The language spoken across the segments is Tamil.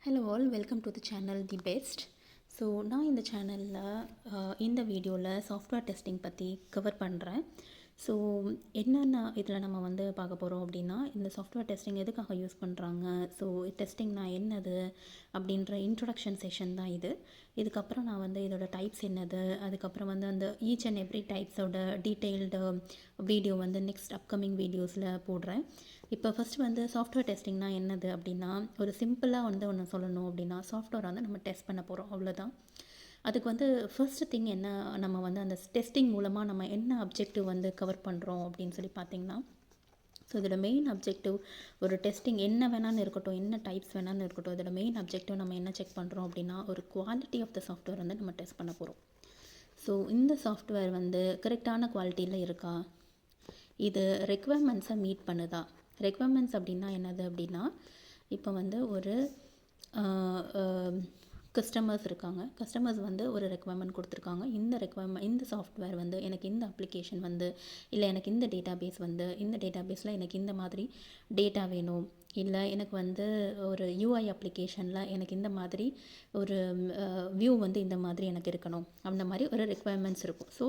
Hello all, welcome to the channel the best. So நான் இந்த சேனலில் இந்த வீடியோவில் சாஃப்ட்வேர் டெஸ்டிங் பற்றி கவர் பண்ணுறேன். ஸோ என்னென்ன இதில் நம்ம வந்து பார்க்க போகிறோம் அப்படின்னா, இந்த சாஃப்ட்வேர் டெஸ்டிங் எதுக்காக யூஸ் பண்ணுறாங்க, ஸோ டெஸ்டிங்னா என்னது அப்படின்ற இன்ட்ரொடக்ஷன் செஷன் தான் இது. இதுக்கப்புறம் நான் வந்து இதோட டைப்ஸ் என்னது, அதுக்கப்புறம் வந்து அந்த ஈச் அண்ட் எவ்ரி டைப்ஸோட டீட்டெயில்டு வீடியோ வந்து நெக்ஸ்ட் அப்கமிங் வீடியோஸில் போடுறேன். இப்போ ஃபஸ்ட்டு வந்து சாஃப்ட்வேர் டெஸ்டிங்னா என்னது அப்படின்னா, ஒரு சிம்பிளாக வந்து ஒன்று சொல்லணும் அப்படின்னா, சாஃப்ட்வேர் வந்து நம்ம டெஸ்ட் பண்ண போகிறோம், அவ்வளோதான். அதுக்கு வந்து ஃபர்ஸ்ட் திங் என்ன, நம்ம வந்து அந்த டெஸ்டிங் மூலமாக நம்ம என்ன அப்ஜெக்டிவ் வந்து கவர் பண்ணுறோம் அப்படின்னு சொல்லி பார்த்தீங்கன்னா, ஸோ இதோட மெயின் அப்ஜெக்டிவ் ஒரு டெஸ்டிங் என்ன வேணாலும் இருக்கட்டும், என்ன டைப்ஸ் வேணாலும் இருக்கட்டும், இதோட மெயின் அப்ஜெக்டிவ் நம்ம என்ன செக் பண்ணுறோம் அப்படின்னா, ஒரு குவாலிட்டி ஆஃப் த சாஃப்ட்வேர் வந்து நம்ம டெஸ்ட் பண்ண போகிறோம். ஸோ இந்த சாஃப்ட்வேர் வந்து கரெக்டான குவாலிட்டியில் இருக்கா, இது ரெக்குவயர்மெண்ட்ஸை மீட் பண்ணுதா. ரெக்குவயர்மெண்ட்ஸ் அப்படின்னா என்னது அப்படின்னா, இப்போ வந்து ஒரு கஸ்டமர்ஸ் இருக்காங்க. கஸ்டமர்ஸ் வந்து ஒரு ரெக்குவயர்மெண்ட் கொடுத்துருக்காங்க. இந்த சாஃப்ட்வேர் வந்து எனக்கு இந்த அப்ளிகேஷன் வந்து, இல்லை எனக்கு இந்த டேட்டா பேஸ் வந்து, இந்த டேட்டா பேஸில் எனக்கு இந்த மாதிரி டேட்டா வேணும், இல்லை எனக்கு வந்து ஒரு யூஐ அப்ளிகேஷனில் எனக்கு இந்த மாதிரி ஒரு வியூ வந்து இந்த மாதிரி எனக்கு இருக்கணும், அந்த மாதிரி ஒரு ரெக்குவயர்மெண்ட்ஸ் இருக்கும். ஸோ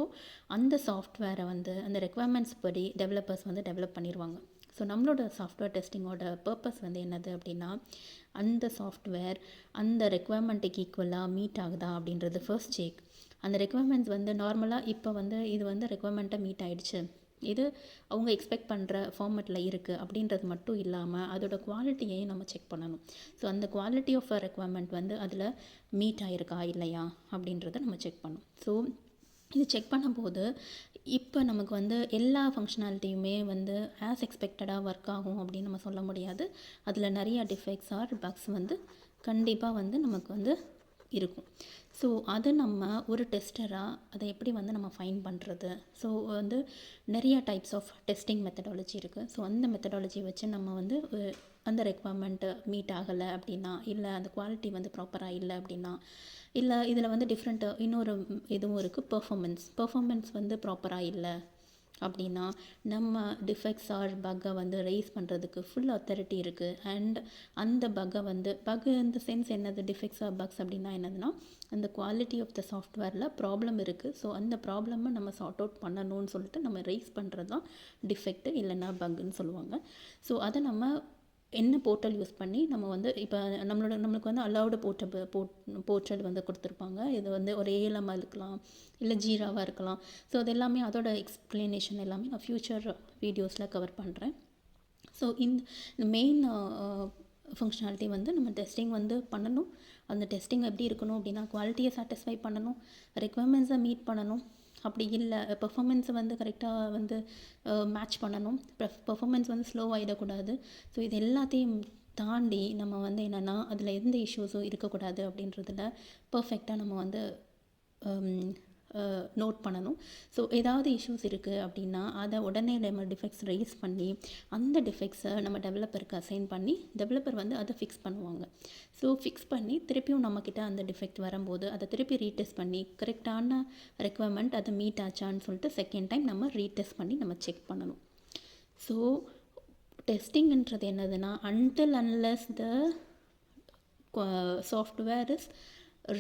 அந்த சாஃப்ட்வேரை வந்து அந்த ரெக்குவயர்மெண்ட்ஸ் படி டெவலப்பர்ஸ் வந்து டெவலப் பண்ணிடுவாங்க. ஸோ நம்மளோட சாஃப்ட்வேர் டெஸ்டிங்கோட பர்பஸ் வந்து என்னது அப்படின்னா, அந்த சாஃப்ட்வேர் அந்த ரெக்குவயர்மெண்ட்டுக்கு ஈக்குவலாக மீட் ஆகுதா அப்படின்றது ஃபர்ஸ்ட் செக். அந்த ரெக்குவயர்மெண்ட்ஸ் வந்து நார்மலாக இப்போ வந்து இது வந்து ரெக்குவயர்மெண்ட்டை மீட் ஆகிடுச்சு, இது அவங்க எக்ஸ்பெக்ட் பண்ணுற ஃபார்மேட்டில் இருக்குது அப்படின்றது மட்டும் இல்லாமல் அதோட குவாலிட்டியையும் நம்ம செக் பண்ணணும். ஸோ அந்த குவாலிட்டி ஆஃப் அ ரெக்குவயர்மெண்ட் வந்து அதில் மீட் ஆகிருக்கா இல்லையா அப்படின்றத நம்ம செக் பண்ணணும். ஸோ இது செக் பண்ணும்போது இப்போ நமக்கு வந்து எல்லா ஃபங்க்ஷனாலிட்டியுமே வந்து ஆஸ் எக்ஸ்பெக்டடாக ஒர்க் ஆகும் அப்படின்னு நம்ம சொல்ல முடியாது. அதில் நிறையா டிஃபெக்ட்ஸ் ஆர் பக்ஸ் வந்து கண்டிப்பாக வந்து நமக்கு வந்து இருக்கும். ஸோ அதை நம்ம ஒரு டெஸ்டராக அதை எப்படி வந்து நம்ம ஃபைன் பண்ணுறது. ஸோ வந்து நிறையா டைப்ஸ் ஆஃப் டெஸ்டிங் மெத்தடாலஜி இருக்குது. ஸோ அந்த மெத்தடாலஜி வச்சு நம்ம வந்து அந்த ரெக்குவயர்மெண்ட்டு மீட் ஆகலை அப்படின்னா, இல்லை அந்த குவாலிட்டி வந்து ப்ராப்பராக இல்லை அப்படின்னா, இல்லை இதில் வந்து டிஃப்ரெண்ட்டு இன்னொரு இதுவும் இருக்குது, பர்ஃபார்மன்ஸ் வந்து ப்ராப்பராக இல்லை அப்படின்னா, நம்ம டிஃபெக்ட்ஸ் ஆர் பக்கை வந்து ரைஸ் பண்ணுறதுக்கு ஃபுல் அத்தாரிட்டி இருக்குது. அண்ட் அந்த பக்கை வந்து இந்த சென்ஸ் என்னது, டிஃபெக்ட்ஸ் ஆர் பக்ஸ் அப்படின்னா என்னதுன்னா, அந்த குவாலிட்டி ஆஃப் த சாஃப்ட்வேரில் ப்ராப்ளம் இருக்குது. ஸோ அந்த ப்ராப்ளமை நம்ம சார்ட் அவுட் பண்ணணும்னு சொல்லிட்டு நம்ம ரைஸ் பண்ணுறது தான் டிஃபெக்ட்டு, இல்லைன்னா பக்குன்னு சொல்லுவாங்க. ஸோ அதை நம்ம என்ன போர்ட்டல் யூஸ் பண்ணி நம்ம வந்து இப்போ நம்மளுக்கு வந்து அலௌடு போர்ட்டல் வந்து கொடுத்துருப்பாங்க. இது வந்து ஒரு ஏஎல்எம்மாக இருக்கலாம், இல்லை ஜீராவாக இருக்கலாம். ஸோ அது எல்லாமே அதோட எக்ஸ்ப்ளனேஷன் எல்லாமே நான் ஃப்யூச்சர் வீடியோஸில் கவர் பண்ணுறேன். ஸோ இந்த மெயின் ஃபங்க்ஷனாலிட்டி வந்து நம்ம டெஸ்டிங் வந்து பண்ணணும். அந்த டெஸ்டிங் எப்படி இருக்கணும் அப்படின்னா, குவாலிட்டியை சாட்டிஸ்ஃபை பண்ணணும், ரெக்குவயர்மெண்ட்ஸை மீட் பண்ணணும், அப்படி இல்லை பெர்ஃபார்மன்ஸை வந்து கரெக்டாக வந்து மேட்ச் பண்ணணும், பெர்ஃபார்மன்ஸ் வந்து ஸ்லோ ஆகிடக்கூடாது. ஸோ இது எல்லாத்தையும் தாண்டி நம்ம வந்து என்னென்னா, அதில் எந்த இஷ்யூஸும் இருக்கக்கூடாது அப்படின்றதுல பர்ஃபெக்டாக நம்ம வந்து நோட் பண்ணணும். ஸோ ஏதாவது இஷ்யூஸ் இருக்குது அப்படின்னா அதை உடனே நம்ம டிஃபெக்ட்ஸ் ரைஸ் பண்ணி அந்த டிஃபெக்ட்ஸை நம்ம டெவலப்பருக்கு அசைன் பண்ணி டெவலப்பர் வந்து அதை ஃபிக்ஸ் பண்ணுவாங்க. ஸோ ஃபிக்ஸ் பண்ணி திருப்பியும் நம்மக்கிட்ட அந்த டிஃபெக்ட் வரும்போது அதை திருப்பி ரீடெஸ்ட் பண்ணி கரெக்டான ரெக்குவயர்மெண்ட் அதை மீட் ஆச்சான்னு சொல்லிட்டு செகண்ட் டைம் நம்ம ரீடெஸ்ட் பண்ணி நம்ம செக் பண்ணணும். ஸோ டெஸ்டிங்ன்றது என்னதுன்னா, until unless the software is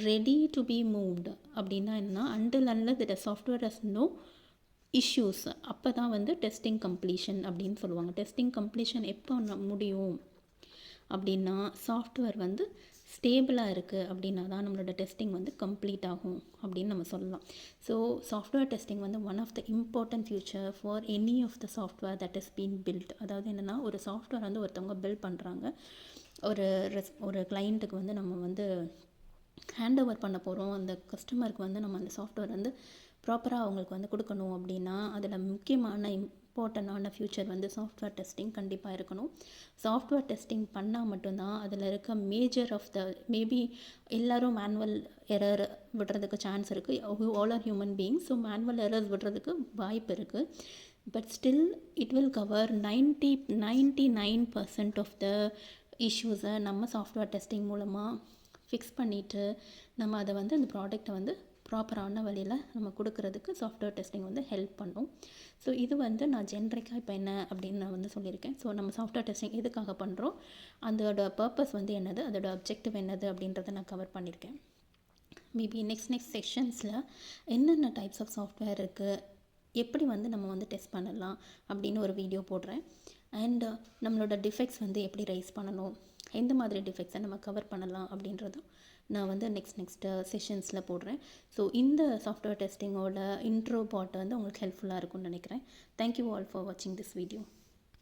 ready to be moved அப்படின்னா என்னன்னா, until unless the software has no issues, அப்போ தான் வந்து டெஸ்டிங் கம்ப்ளீஷன் அப்படின்னு சொல்லுவாங்க. டெஸ்டிங் கம்ப்ளீஷன் எப்போ முடியும் அப்படின்னா, சாஃப்ட்வேர் வந்து ஸ்டேபிளாக இருக்குது அப்படின்னா தான் நம்மளோட டெஸ்டிங் வந்து கம்ப்ளீட் ஆகும் அப்படின்னு நம்ம சொல்லலாம். ஸோ சாஃப்ட்வேர் டெஸ்டிங் வந்து one of the important feature for any of the software that is been built. அதாவது என்னென்னா, ஒரு சாஃப்ட்வேர் வந்து ஒருத்தவங்க பில்ட் பண்ணுறாங்க, ஒரு கிளைண்ட்டுக்கு வந்து நம்ம வந்து ஹேண்ட் ஓவர் பண்ண போகிறோம், அந்த கஸ்டமருக்கு வந்து நம்ம அந்த சாஃப்ட்வேர் வந்து ப்ராப்பராக அவங்களுக்கு வந்து கொடுக்கணும் அப்படின்னா, அதில் முக்கியமான இம்பார்ட்டண்டான ஃபியூச்சர் வந்து சாஃப்ட்வேர் டெஸ்டிங் கண்டிப்பாக இருக்கணும். சாஃப்ட்வேர் டெஸ்டிங் பண்ணால் மட்டும்தான் அதில் இருக்க மேஜர் ஆஃப் த மேபி எல்லாரும் மேனுவல் எரர் விடுறதுக்கு சான்ஸ் இருக்குது. All are human beings. So manual errors விடுறதுக்கு வாய்ப்பு இருக்குது. But still it will cover 99% of the இஷ்யூஸை நம்ம சாஃப்ட்வேர் டெஸ்டிங் மூலமாக ஃபிக்ஸ் பண்ணிவிட்டு நம்ம அதை வந்து அந்த ப்ராடக்டை வந்து ப்ராப்பரான வழியில் நம்ம கொடுக்கறதுக்கு சாஃப்ட்வேர் டெஸ்டிங் வந்து ஹெல்ப் பண்ணும். ஸோ இது வந்து நான் ஜென்ரிக்காக இப்போ என்ன அப்படின்னு நான் வந்து சொல்லியிருக்கேன். ஸோ நம்ம சாஃப்ட்வேர் டெஸ்டிங் எதுக்காக பண்ணுறோம், அதோட பர்பஸ் வந்து என்னது, அதோட அப்ஜெக்டிவ் என்னது அப்படின்றத நான் கவர் பண்ணியிருக்கேன். மேபி நெக்ஸ்ட் செஷன்ஸில் என்னென்ன டைப்ஸ் ஆஃப் சாஃப்ட்வேர் இருக்குது, எப்படி வந்து நம்ம வந்து டெஸ்ட் பண்ணலாம் அப்படின்னு ஒரு வீடியோ போடுறேன். அண்ட் நம்மளோட டிஃபெக்ட்ஸ் வந்து எப்படி ரைஸ் பண்ணணும், எந்த மாதிரி டிஃபெக்ட்ஸை நம்ம கவர் பண்ணலாம் அப்படின்றதும் நான் வந்து நெக்ஸ்ட்டு செஷன்ஸில் போடுறேன். ஸோ இந்த சாஃப்ட்வேர் டெஸ்டிங்கோட இன்ட்ரோ பார்ட் வந்து உங்களுக்கு ஹெல்ப்ஃபுல்லாக இருக்கும்னு நினைக்கிறேன். தேங்க்யூ ஆல் ஃபார் வாட்சிங் திஸ் வீடியோ.